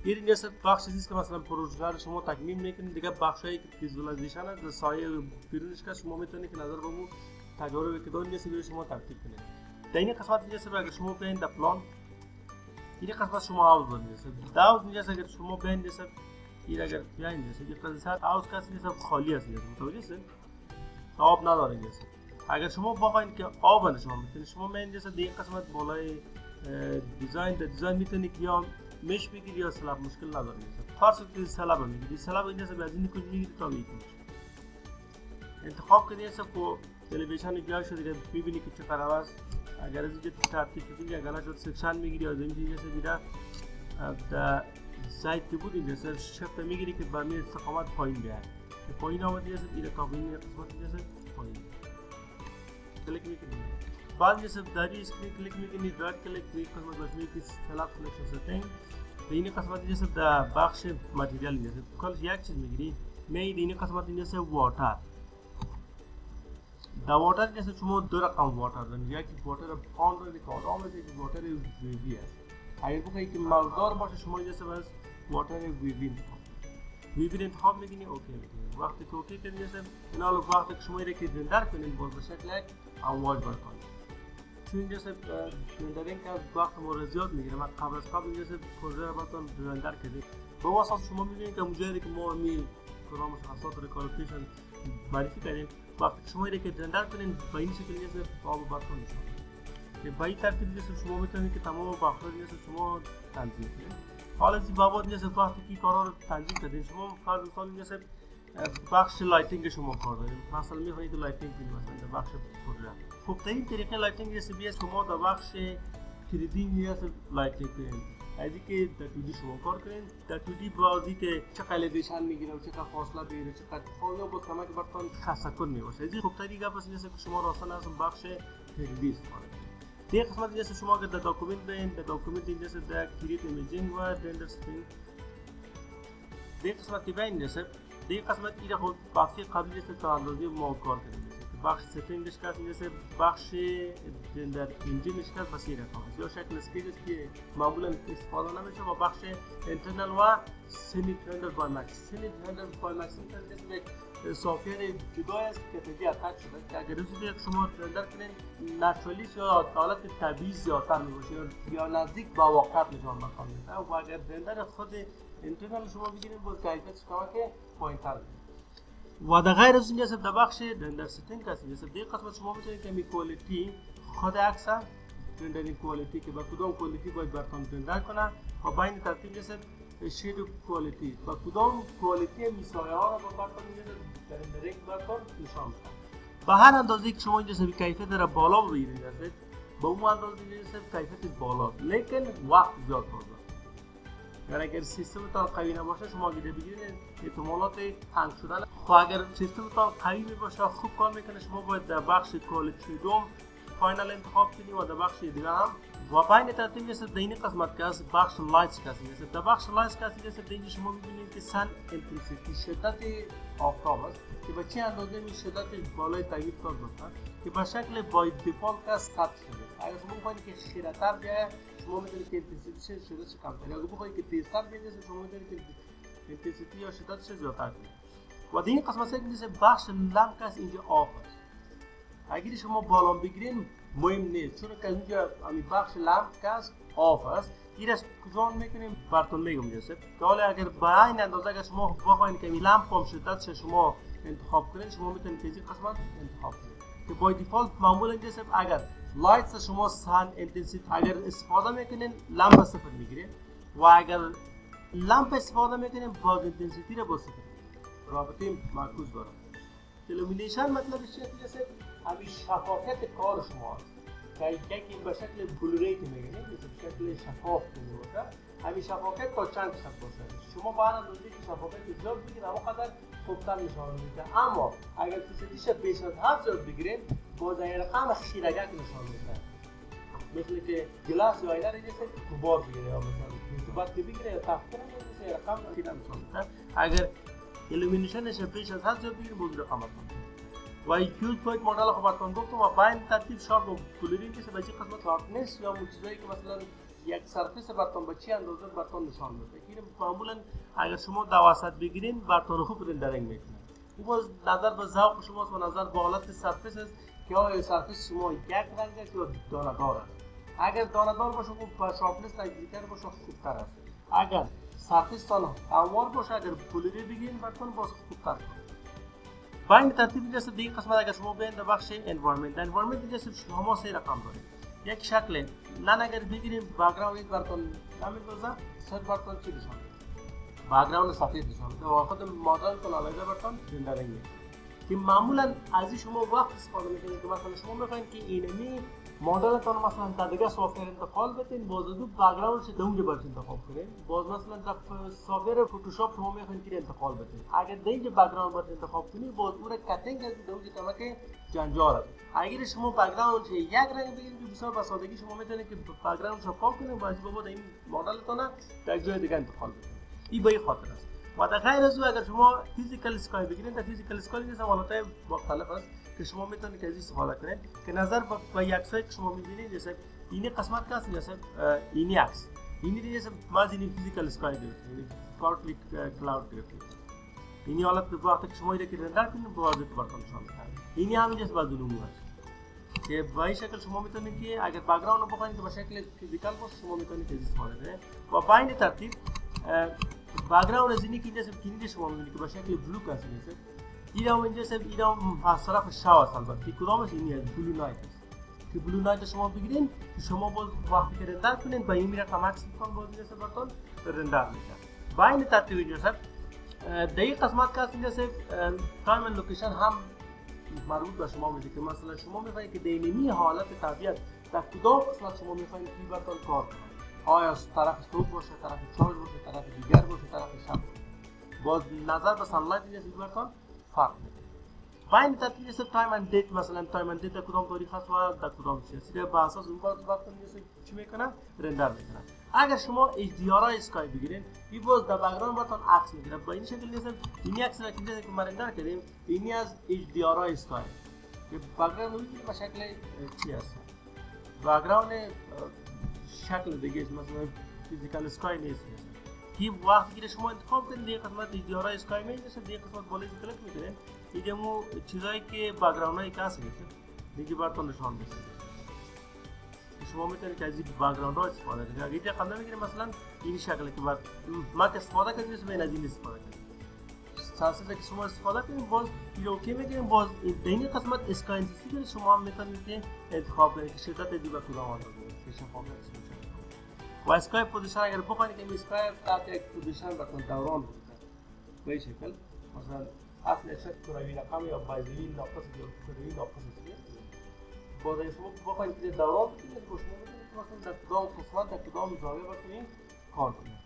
این نیست بخش چیزی که مثلا پروژه شما تکمیل میکنید دیگه بخشایی که ویژوالایزیشن از سایه بیرونش که شما میتونید که نظر بمون تجاربی که دارید نیست شما ترتیب کنید. در این قسمت نیست اگر شما بیاین در پلان این قسمت شما هاوس بود نیست. داوز نیست اگر شما بیاین نیست این اگر بیاین نیست این قسمت هاوس کسی نیست خالی است نیست متوجه هستید؟ آب نداره نیست. اگر شما بخواید که آب بده شما میتونید شما بیاین نیست در این قسمت بالای دیزاین میتونید یا مش بگیری یا سلاب مشکل نداره نیست. فرض کنید سلاب میگیری سلاب این نیست از این کنید میگیری تا میگیری انتخاب کنید که تلویزیون جای شده دیگه میبینی که چه قرار است. اگر از اینجا ترتیب کنید اگر نه شد سکشن میگیری از این چیزا دیگه در سایت که بود اینجا سر شفت میگیری که به می استقامت پایین بیاد که پایین آمده است دیگه کابین قسمت اینجا پایین کلیک میکنید بعد جیسے داری اسکرین کلیک میکنید رایت کلیک کلیک قسمت باشه میگید سلاب سلیکشن ستینگ به این قسمت جیسے در بخش متریال جیسے کل یک چیز میگیری میید این قسمت جیسے واتر در واتر جیسے شما دو رقم واتر دارید یکی واتر پاند رو که آدم است یکی واتر ویوی است. اگر بخواید که مقدار باشه شما جیسے بس واتر ویوی انتخاب میکنید اوکی میکنید وقتی که اوکی کنید جیسے اینا لو وقتی که شما یک رندر کنید باز به شکل یک امواج برکنید چون جیسے رندرینگ کا وقت مورد زیاد میگیره من قبل از قبل جیسے پروژه رو براتون رندر کردیم به واسطه شما میبینید که مجرد که ما می کلام مشخصات ریکالکولیشن معرفی کردیم وقتی شما اینو که رندر کنید به این شکل جیسے آب براتون میشه که به این ترتیب جیسے شما میتونید که تمام بخش‌ها جیسے شما تنظیم کنید. حالا از بعد جیسے وقتی که کارا رو تنظیم کردین شما فرض مثال جیسے بخش لایتینگ شما کار داریم مثلا میخواهید لایتینگ کنید مثلا در بخش پروژه خب تا این طریقه لایتینگ جیسے بیاید شما در بخش تریدینگ جیسے لایتینگ کنید از اینکه در 2D شما کار کنید در 2D بازی که چقدر الیویشن میگیره و چقدر فاصله بگیره چقدر یا با کمک براتون خاصکن میباشه از این خب تا دیگه پس جیسے که شما راستن از بخش 3D استفاده کنید. دیگه قسمت جیسے شما که در داکومنت بین در داکومنت این جیسے در کریت ایمیجینگ و رندر سکرین دیگه قسمت که بین جیسے دیگه قسمت این خود بخشی قبلی جیسے تا اندازه ما کار کنیم بخش ستینگش کسی جیسے بخش رندر انجینش کس بس این رقم است یا شکل اسکیج است که معمولا استفاده نمیشه و بخش انترنل و سنید رندر بای مکس سنید رندر بای مکس جیسے یک سافیر جدای است که تجی اتک شده که اگر روزی شما رندر کنید نچرالیست یا حالت طبیعی زیادتر میباشه یا نزدیک با واقعیت نشان مکان میده و اگر رندر خود انترنل شما بگیرید باز کیفیتش که پایین‌تر میشه و در غیر از این جیسے در بخش رندر ستینگ کسی جیسے دیگه قسمت شما میتونید که می کوالیتی خود عکس رندرینگ کوالیتی که با کدام کوالیتی باید براتون رندر کنه و با این ترتیب جیسے شید کوالیتی با کدام کوالیتی میسایه ها رو براتون در رندرینگ براتون نشان میده به هر اندازه که شما جیسے کیفیت را بالا بگیرید با اون اندازه جیسے کیفیت بالا لیکن وقت زیاد خورده یعنی اگر سیستمتان قوی نباشه شما گیره بگیرید احتمالات هنگ شدن خب اگر سیستمتان قوی باشه خوب کار میکنه شما باید در بخش کوالیتی دوم فاینال انتخاب کنید و در بخش دیگه هم و باید ترتیب جیسے در این قسمت که از بخش لایتس کسی جیسے در بخش لایتس کسی جیسے در اینجا شما میبینید که سن انتنسیتی شدت آفتاب است که به چه اندازه می شدت بالای تغییر کار بکنه که به شکل باید دیفالت کس قطع شده اگر شما بخواهید که خیرتر بیاید شما میتونید که انتنسیتی شدتش کمتر اگر بخواهید که تیزتر بیاید شما میتونید که انتنسیتی یا شدتش زیادتر کنید و در این قسمت که بخش لمپ است اینجا آف است اگر شما بالا بگیرین مهم نیست چون که اینجا همین بخش لمپ است آف است این از کجا میکنیم براتون میگم جیسے که حالا اگر به این اندازه اگر شما بخواید که این لمپ هم شدتش شما انتخاب کنید شما میتونید که این قسمت انتخاب کنید که با دیفالت معمولا جیسے اگر لایتس شما سن انتنسیتی اگر استفاده میکنین لمپ صفر میگیره و اگر لمپ استفاده میکنین باز انتنسیتی رو با صفر رابطه معکوس داره. ایلومینیشن مطلبش چیه جیسے همین شفافیت کار شما است که یکی به شکل بلوریت میگیرید به شکل شفاف میشه همین شفافیت تا چند درصد باشه شما با هر اندازه که شفافیت زیاد بگیرید همونقدر خوبتر نشان میده اما اگر فیزیکیش بیش از 7 بگیرید باز این رقم خیرگک نشان میده مثل که گلاس یا آینه رو جیسے دوبار بگیره یا مثلا دوبار که بگیره یا تفکر میده این رقم خیره نشان میده اگر ایلومینیشنش بیش از 7 بگیرید باز رقم میده و هیوج پوینت مدل خب براتون گفتم و با این ترتیب شارپ و کلرینگ که به چه قسمت شارپنس یا چیزایی که مثلا یک سرفیس براتون به چی اندازه براتون نشان میده. این معمولا اگر شما 200 بگیرین براتون خوب رندرینگ میکنه. این باز نظر به ذوق شماست و نظر به حالت سرفیس است که آیا سرفیس شما یک رنگ است یا دانه‌دار است. اگر دانه‌دار باشه خوب با شارپنس تجزیه باشه خوبتر است. اگر سرفیس تان هموار باشه اگر پولری بگیرین براتون باز خوبتر است. با این ترتیب اینجاست دیگه قسمت اگر شما بیاین در بخش انوایرمنت اینجاست شما سه رقم دارید. یک شکل نن اگر بگیریم بک‌گراند براتون نمی‌دازه سر براتون چی نشون میده بک‌گراند سفید نشون میده و خود مدل کن علاوه براتون رندرینگ میده که معمولا از شما وقت استفاده میکنید که مثلا شما میخواین که اینمی مدلتون مثلا در دیگه سافت انتقال بدین باز دو بک‌گراندش در اونجا براتون انتخاب کنین باز مثلا در سافت فتوشاپ شما میخواین که انتقال بدین اگر در اینجا بک‌گراند براتون انتخاب کنید باز اون رو کاتینگ از در اونجا که جنجال است اگر شما بک‌گراند یک رنگ بگیرید که بسیار به سادگی شما میتونید که بک‌گراند رو پاک کنید و از بعد این مدلتون در جای دیگه انتقال بدین این به این خاطر است و در غیر از او اگر شما فیزیکال اسکای بگیرید در فیزیکال اسکای نیست حالتهای مختلف است که شما میتونید که از استفاده کنید که نظر به عکسایی که شما میبینید جیسه این قسمت هست جیسه این عکس این جیسه ما این فیزیکال اسکای گرفتیم یعنی کارتلی کلاود گرفتیم این حالت وقتی که شما اینو که رندر کنید واضح براتون نشون میده این همین جیسه بعد اون که با این شکل شما میتونید که اگر بک‌گراند رو بخواید که به شکل فیزیکال باشه شما میتونید که استفاده کنید و با این ترتیب بک‌گراند از اینی که اینجا سب شما میبینید که به شکل بلو کسی نیست این هم اینجا سب این هم از طرف شاو است البته کدامش اینی است بلو نایت است که بلو نایت شما بگیرین که شما باز وقتی که رندر کنین با این میره کمک میکنه باز اینجا سب براتون رندر میشه با این ترتیب اینجا سب در این قسمت که اینجا سب تایم اند لوکیشن هم مربوط به شما میشه که مثلا شما میخواید که دینامی حالت طبیعت در کدام قسمت شما میخواید که براتون کار کنه آیا طرف صبح باشه طرف چای باشه طرف دیگر باشه طرف شب باشه باز نظر به سانلایت اینجا براتون فرق میکنه و این ترتیب است تایم اند دیت مثلا تایم اند دیت در کدام تاریخ است و در کدام چیز است با اساس اون وقت اینجا چی میکنه رندر میکنه اگر شما HDR اسکای بگیرین این باز در بک‌گراند براتون عکس میگیره با این شکل نیست این عکس را که ما رندر کردیم این از HDR اسکای که بک‌گراند میگیره به شکل چی است بک‌گراند شکل دیگه مثلا فیزیکال اسکای نیست که وقتی که شما انتخاب کنید دیگه قسمت HDR اسکای میشه دیگه قسمت بالای کلیک میکنین دیگه مو چیزایی که بک‌گراندای کاس میشه دیگه براتون نشون میده شما میتونید که از این بک‌گراند ها استفاده کنید اگه اینجا قدم میگیریم مثلا این شکلی که بعد ما که استفاده کردیم مثل از این استفاده کنیم سانسز که شما استفاده کنید باز این اوکی میگیریم باز این قسمت اسکای انتیتی که شما هم میتونید که انتخاب کنید که شدت دیگه کدام آن که شفافیت و اسکای پوزیشن اگر بخواید که این اسکای تحت یک پوزیشن براتون دوران بکنه به این شکل مثلا اصل اشت کروی رقم یا بایزی ناقص یا کروی ناقص است باز شما بخواید که دوران بکنید با شما میتونید مثلا در کدام قسمت در کدام زاویه بتونید کار کنید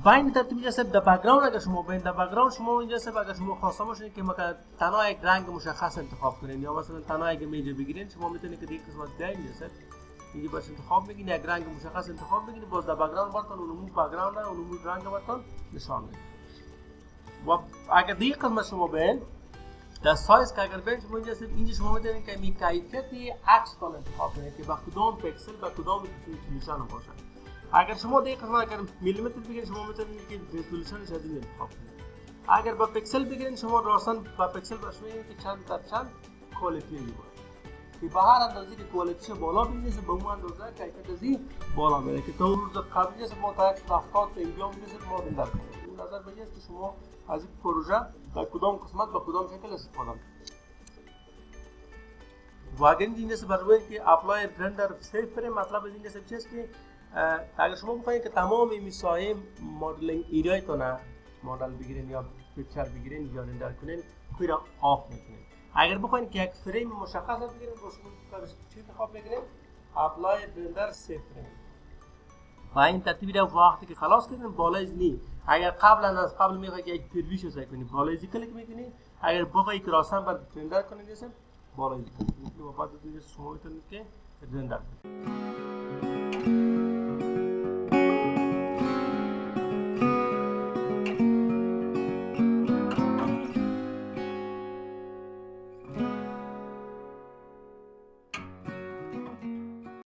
با این ترتیب اینجا سب در بک‌گراند اگر شما بین در بک‌گراند شما اینجا سب اگر شما خواسته باشید که مثلا تنها یک رنگ مشخص انتخاب کنید یا مثلا تنها یک ایمیج بگیرید شما میتونید که دیگه قسمت دیگه اینجا سب اینجا باش انتخاب بگیرید یک رنگ مشخص انتخاب بگیرید باز در بک‌گراند براتون اون بک‌گراند اون رنگ براتون نشان میده و اگر دیگه قسمت شما بین در سایز که اگر بین شما اینجا شما میتونید که می کیفیتی عکس تون انتخاب کنید که با کدام پکسل با کدام ریزولوشن باشه اگر شما دیگه قسمت اگر میلیمتر بگیرید شما میتونید که ریزولوشنش از این انتخاب کنید اگر با پکسل بگیرید شما راستن با پکسل بشویید که چند در چند کوالیتی باشه که به هر اندازه که کوالیتیش بالا بگیرید به اون اندازه کیفیت ازی بالا میره که تا روز قبلی است ما تا 70 تا 80 میرسید ما رندر کنیم این نظر به است که شما از این پروژه در کدام قسمت با کدام شکل استفاده کنید و اگر اینجا سے برای که اپلای رندر سیف فریم مطلب اینجا سے چیست که اگر شما بخواید که تمام این مساحه مدلینگ ایریاتون مدل بگیرین یا پیکچر بگیرین یا رندر کنین خود را آف میکنین اگر بخواید که یک فریم مشخص بگیرین با شما چی انتخاب بگیرین اپلای رندر سیف فریم با این ترتیب را وقتی که خلاص کردین بالای نی اگر قبل میخواید که یک پرویش سعی کنید بالای کلیک میکنید اگر بخواید که راستن بر رندر کنید بالای کلیک میکنید و بعد از شما میتونید که رندر کنید